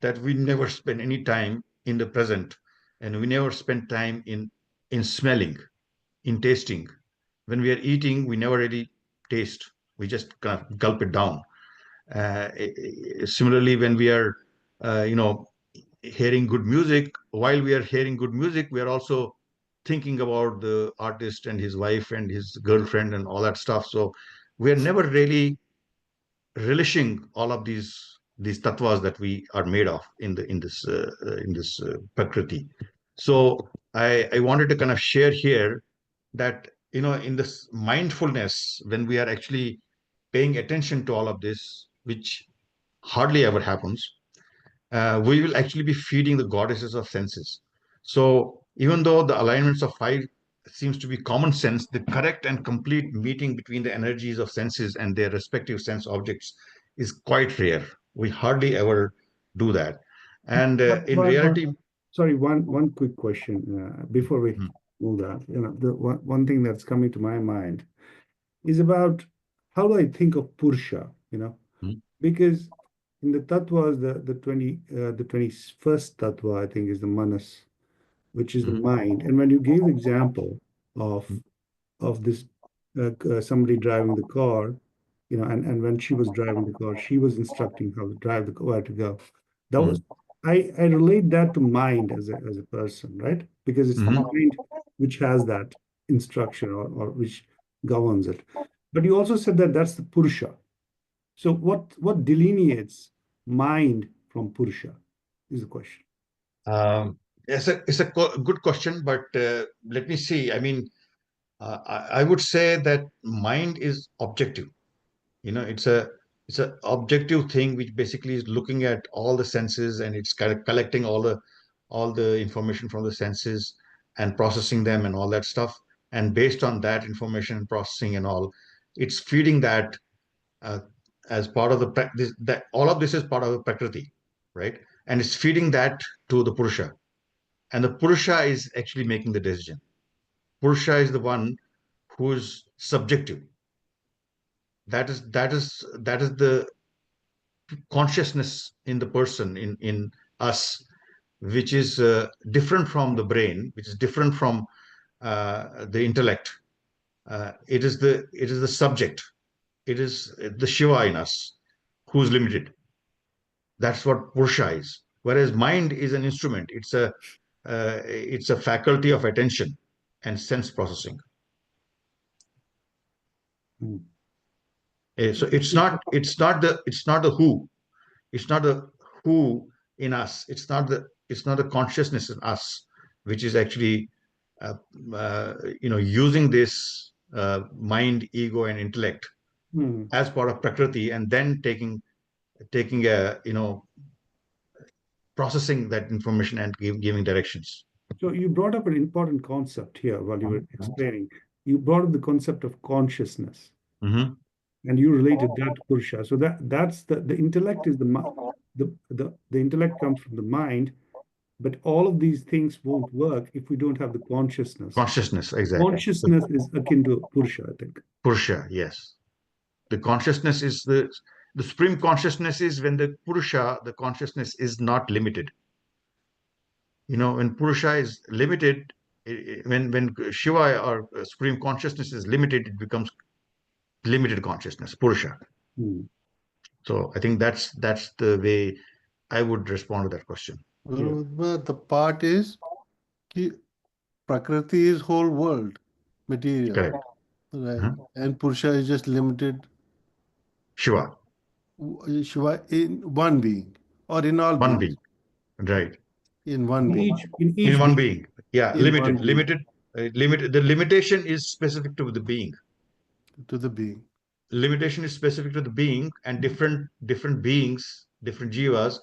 that we never spend any time in the present, and we never spend time in smelling, in tasting. When we are eating, we never really taste. We just kind of gulp it down. Similarly, when we are, hearing good music, while we are hearing good music, we are also thinking about the artist and his wife and his girlfriend and all that stuff. So we are never really relishing all of these tattvas that we are made of in this prakriti. So I wanted to kind of share here that in this mindfulness, when we are actually paying attention to all of this, which hardly ever happens, we will actually be feeding the goddesses of senses. So even though the alignments of five seems to be common sense, the correct and complete meeting between the energies of senses and their respective sense objects is quite rare. We hardly ever do that. And in reality, sorry, one quick question before we move that. The one thing that's coming to my mind is about how do I think of Purusha, because in the tattvas, the 21st tattva, I think, is the manas, which is the mind. And when you gave the example of this somebody driving the car, and when she was driving the car, she was instructing how to drive the car, where to go. That was I relate that to mind as a person, right? Because it's the mind which has that instruction or which governs it. But you also said that that's the Purusha. So what delineates mind from Purusha is the question. It's a good question, but let me see. I mean, I would say that mind is objective. It's an objective thing which basically is looking at all the senses, and it's kind of collecting all the information from the senses and processing them and all that stuff. And based on that information and processing and all, it's feeding that as part of that all of this is part of the prakriti, right? And it's feeding that to the Purusha. And the Purusha is actually making the decision. Purusha is the one who is subjective. That is the consciousness in the person, in us, which is different from the brain, which is different from the intellect. It is the subject. It is the Shiva in us who's limited. That's what Purusha is. Whereas mind is an instrument. It's a faculty of attention and sense processing. So it's not the who. It's not the who in us. It's not the consciousness in us, which is actually using this mind, ego, and intellect as part of prakriti, and then taking processing that information and giving directions. So you brought up an important concept here while you were explaining. You brought up the concept of consciousness, and you related that to Purusha. So that's the intellect is the intellect comes from the mind, but all of these things won't work if we don't have the consciousness. Consciousness, exactly. Consciousness is akin to Purusha, I think. Purusha, yes. The consciousness is the supreme consciousness is when the Purusha, the consciousness is not limited. When Purusha is limited, when Shiva or supreme consciousness is limited, it becomes limited consciousness, Purusha. So I think that's the way I would respond to that question. The part is Prakriti is whole world, material. Correct. Right. And Purusha is just limited. Shiva. Shiva in one being or in all one beings. being. Right. In one being. In one being. Yeah, In limited. one being. Limited. The limitation is specific to the being. To the being. Limitation is specific to the being, and different beings, different jivas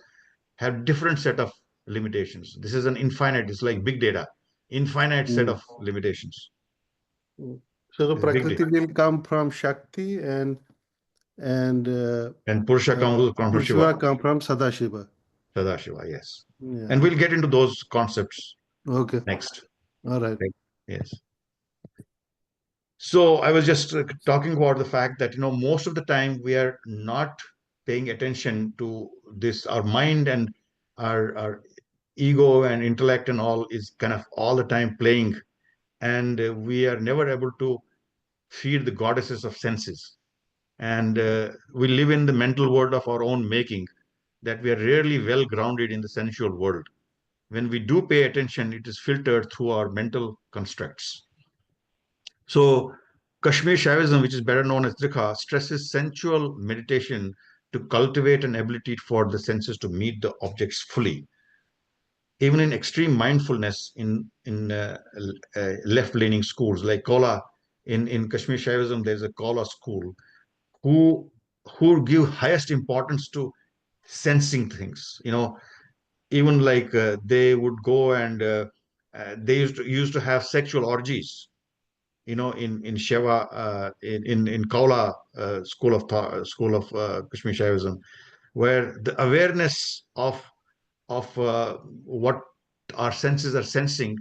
have different set of limitations. This is an infinite, it's like big data. infinite set of limitations. So the It's a big Prakriti will come from Shakti and Purusha comes from Shiva. Shiva come from Sadashiva. Sadashiva, yes. Yeah. And we'll get into those concepts Okay. next. All right. Yes. So I was just talking about the fact that, most of the time we are not paying attention to this. Our mind and our ego and intellect and all is kind of all the time playing. And we are never able to feed the goddesses of senses. And we live in the mental world of our own making, that we are rarely well grounded in the sensual world. When we do pay attention, it is filtered through our mental constructs. So Kashmir Shaivism, which is better known as Trikha, stresses sensual meditation to cultivate an ability for the senses to meet the objects fully. Even in extreme mindfulness in left-leaning schools like Kola, in Kashmir Shaivism, there's a Kola school who give highest importance to sensing things. Even like they would go and they used to have sexual orgies. In Shiva, in Kaula school of Kashmir Shaivism, where the awareness of what our senses are sensing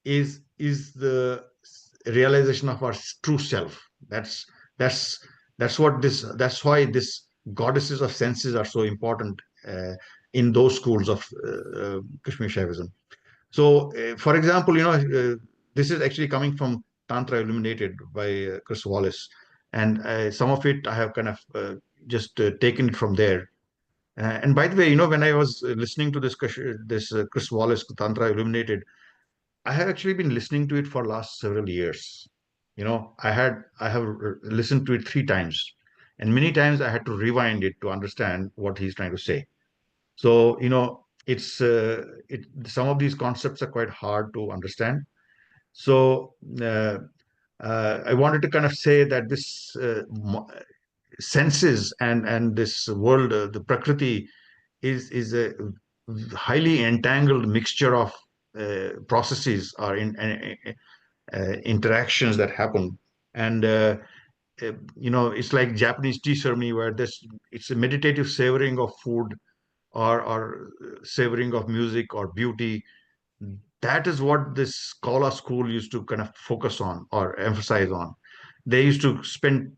is the realization of our true self. That's why this goddesses of senses are so important in those schools of Kashmir Shaivism. So, for example, this is actually coming from Tantra Illuminated by Chris Wallace, and some of it I have kind of just taken it from there. And by the way, when I was listening to this Chris Wallace Tantra Illuminated, I have actually been listening to it for last several years. I have listened to it 3 times, and many times I had to rewind it to understand what he's trying to say. So, it's some of these concepts are quite hard to understand. So I wanted to kind of say that this senses and this world, the Prakriti, is a highly entangled mixture of processes or interactions that happen. And it's like Japanese tea ceremony where it's a meditative savoring of food or savoring of music or beauty. That is what this Kala school used to kind of focus on or emphasize on. They used to spend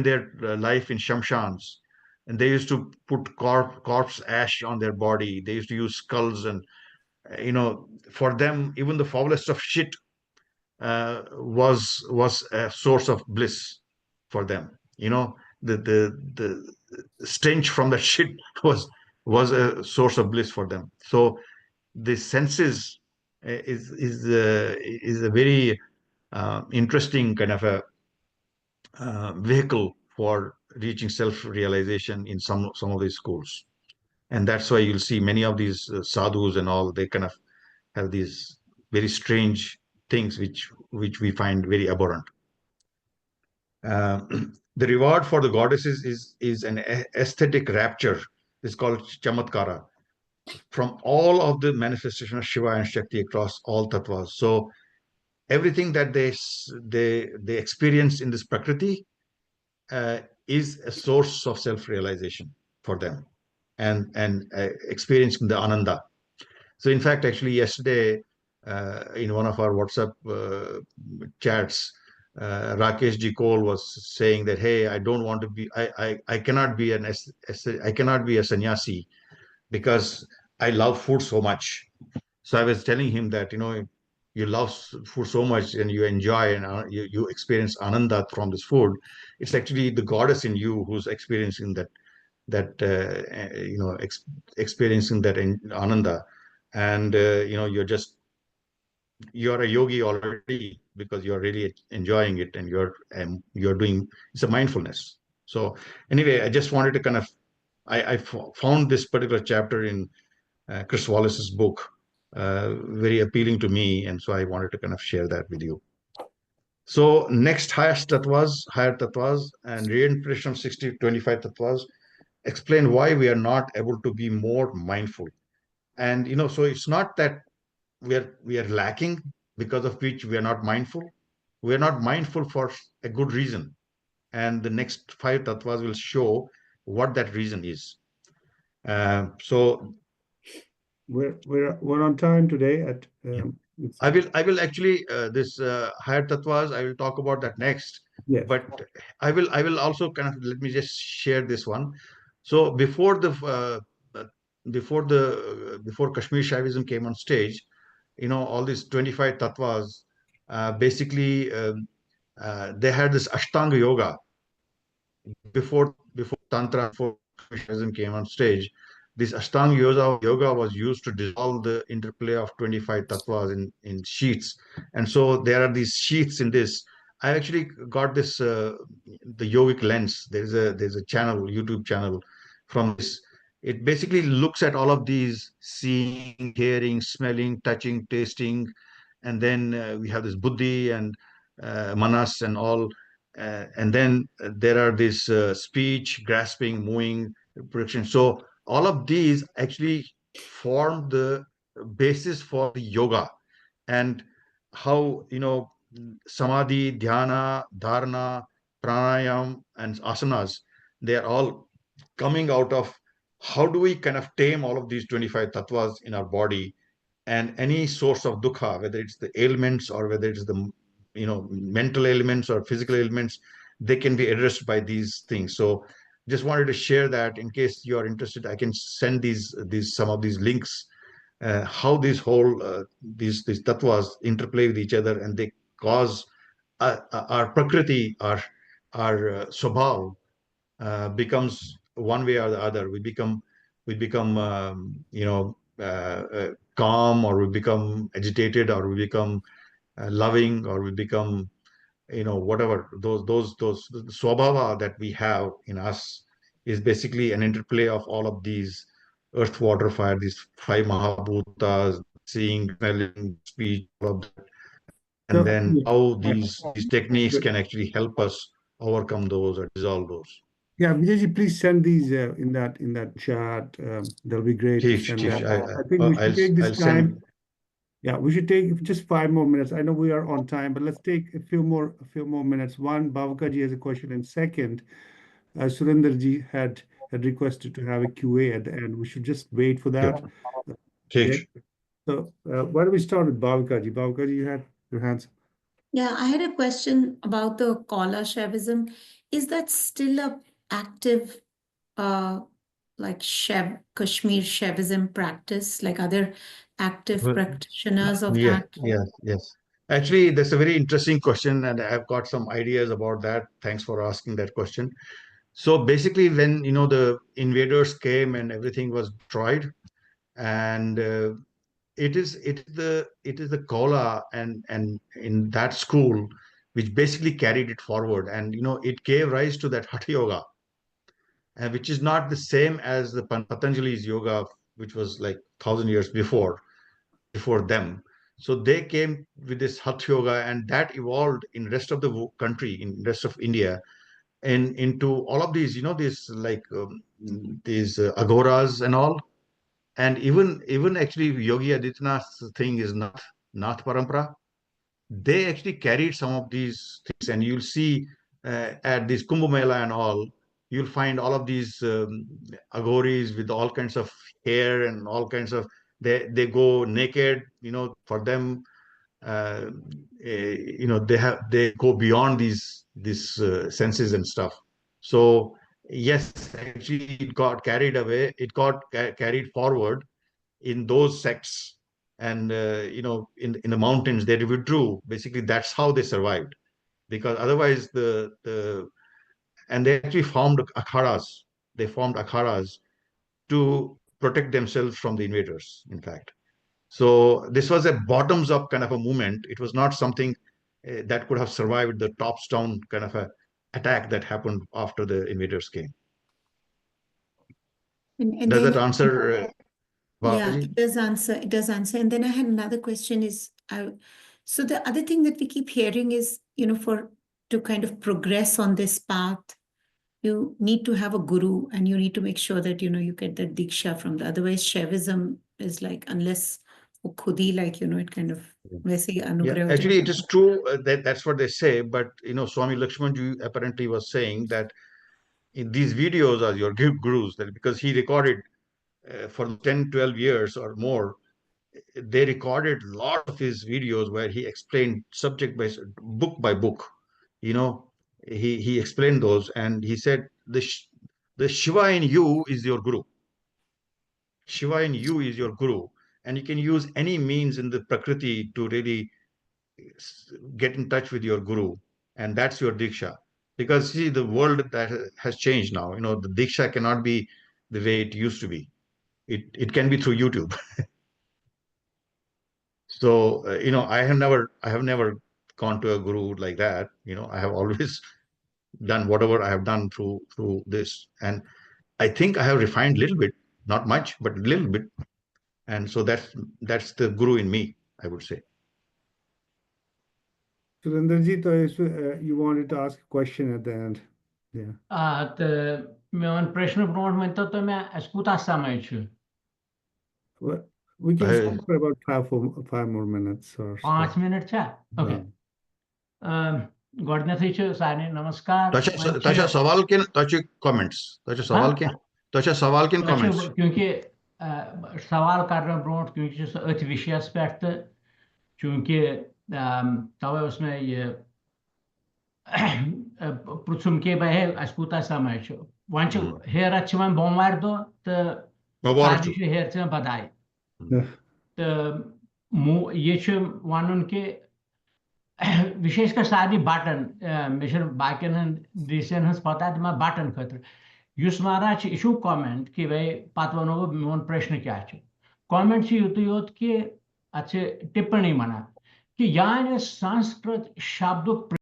their life in shamshans, and they used to put corpse ash on their body. They used to use skulls, and for them, even the foulest of shit was a source of bliss for them. The stench from that shit was a source of bliss for them. So the senses is a very interesting kind of a vehicle for reaching self-realization in some of these schools. And that's why you'll see many of these sadhus and all, they kind of have these very strange things which we find very abhorrent. The reward for the goddesses is an aesthetic rapture. It's called chamatkara, from all of the manifestation of Shiva and Shakti across all tattvas. So everything that they experience in this Prakriti is a source of self-realization for them, and experiencing the Ananda. So in fact, actually yesterday, in one of our WhatsApp chats, Rakesh Ji Kaul was saying that, hey, I don't want to be, I cannot be I cannot be a sannyasi because I love food so much. So I was telling him that, you love food so much and you enjoy and you experience Ananda from this food. It's actually the goddess in you who's experiencing experiencing that Ananda. And, you're a yogi already because you're really enjoying it and you're doing, it's a mindfulness. So anyway, I just wanted to kind of, I found this particular chapter in Chris Wallace's book very appealing to me. And so I wanted to kind of share that with you. So next, higher tattvas and reinterpretation of 25 tattvas explain why we are not able to be more mindful. And, so it's not that we are lacking, because of which we are not mindful. We are not mindful for a good reason, and the next 5 tattvas will show what that reason is. So we're on time today. At I will actually this higher tattvas, I will talk about that next. yes. But I will also kind of, let me just share this one. So before Kashmir Shaivism came on stage, all these 25 tattvas, basically they had this Ashtanga yoga before Tantra, before Shaivism came on stage. This Ashtanga yoga was used to dissolve the interplay of 25 tattvas in sheets. And so there are these sheets in this. I actually got this the yogic lens. There's a channel, YouTube channel from this. It basically looks at all of these: seeing, hearing, smelling, touching, tasting, and then we have this buddhi and manas and all, and then there are this speech, grasping, moving, prediction. So all of these actually form the basis for the yoga, and how samadhi, dhyana, dharana, pranayam, and asanas, they are all coming out of how do we kind of tame all of these 25 tattvas in our body, and any source of dukkha, whether it's the ailments or whether it's the mental ailments or physical ailments, they can be addressed by these things. So just wanted to share that in case you are interested. I can send these some of these links, how these whole these tattvas interplay with each other, and they cause our prakriti, our swabhav becomes one way or the other. We become calm, or we become agitated, or we become loving, or we become whatever. Those swabhava that we have in us is basically an interplay of all of these: earth, water, fire, these 5 mahabhutas, seeing, smelling, speech, all of that. And then how these techniques can actually help us overcome those or dissolve those. Yeah, Vijay, please send these in that chat. That'll be great to send that. I think we should take this time. Yeah, we should take just 5 more minutes. I know we are on time, but let's take a few more minutes. One, Bhavakaji has a question, and second, Surendraji had requested to have a QA at the end. We should just wait for that. Okay. So why don't we start with Bhavakaji? Bhavakaji, you had your hands. Yeah, I had a question about the Kala Shaivism. Is that still a active like Kashmir Shaivism practice? Like, are there active practitioners of that? Yes. Actually, that's a very interesting question, and I've got some ideas about that. Thanks for asking that question. So basically, when the invaders came and everything was destroyed, and it is the Kaula and in that school which basically carried it forward, and it gave rise to that Hatha Yoga, which is not the same as the Patanjali's yoga, which was like 1,000 years before them. So they came with this Hatha Yoga, and that evolved in rest of the country, in rest of India, and into all of these, these like these agoras and all. And even actually Yogi Adityanath's thing is Nath Parampara. They actually carried some of these things, and you'll see at this Kumbh Mela and all, you'll find all of these agoris with all kinds of hair and all kinds of, they go naked, for them, they go beyond these senses and stuff. So yes, actually it got carried away, it got carried forward in those sects, and in the mountains they withdrew. Basically that's how they survived, because otherwise and they actually formed akhadas. They formed akhadas to protect themselves from the invaders, in fact. So this was a bottoms up kind of a movement. It was not something that could have survived the tops down kind of a attack that happened after the invaders came. And Does then, that answer? yeah, it does answer. It does answer. And then I had another question is, so the other thing that we keep hearing is, to kind of progress on this path, you need to have a guru, and you need to make sure that, you get that diksha from otherwise Shaivism is like, unless वो खुद ही like it kind of वैसे ही Yeah, अनुग्रह हो actually, जाता it is true that's what they say. But Swami Lakshmanji apparently was saying that in these videos are your gurus, that because he recorded for 10, 12 years or more, they recorded a lot of his videos where he explained subject by book by book. He explained those, and he said the Shiva in you is your guru. Shiva in you is your guru, and you can use any means in the Prakriti to really get in touch with your guru, and that's your diksha. Because see, the world that has changed now. The diksha cannot be the way it used to be. It can be through YouTube. So I have never gone to a guru like that. I have always done whatever I have done through this, and I think I have refined a little bit, not much, but a little bit, and so that's the guru in me, I would say. Surendraji, you wanted to ask a question at the end. Yeah. Main प्रश्न brought मन तो मैं अस्कुता समय छु Well, we can stop for about 5 more minutes or so. 5 minute छ okay गॉडनेथै छु साने नमस्कार तशा सवाल के तशा कमेंट्स तशा सवाल के कमेंट्स क्योंकि सवाल करना ब्रोट क्योंकि अथ विषयस पे तो चूंकि तवे उसमें ये पृथुम के बहे अस्कुता समय छु वन छु हेर छ वन बोमवार दो तो सादी छु हेर छ बधाई तो ये छु वनुन के विशेषकर सादी बटन मिशन बाकिन दिसन हस पता त बटन खतर युस महाराज इशू कमेंट कि भाई पत वनो मोन प्रश्न क्या छु कमेंट छु योत कि अच्छे टिप्पणी मना कि यहाँ संस्कृत शब्द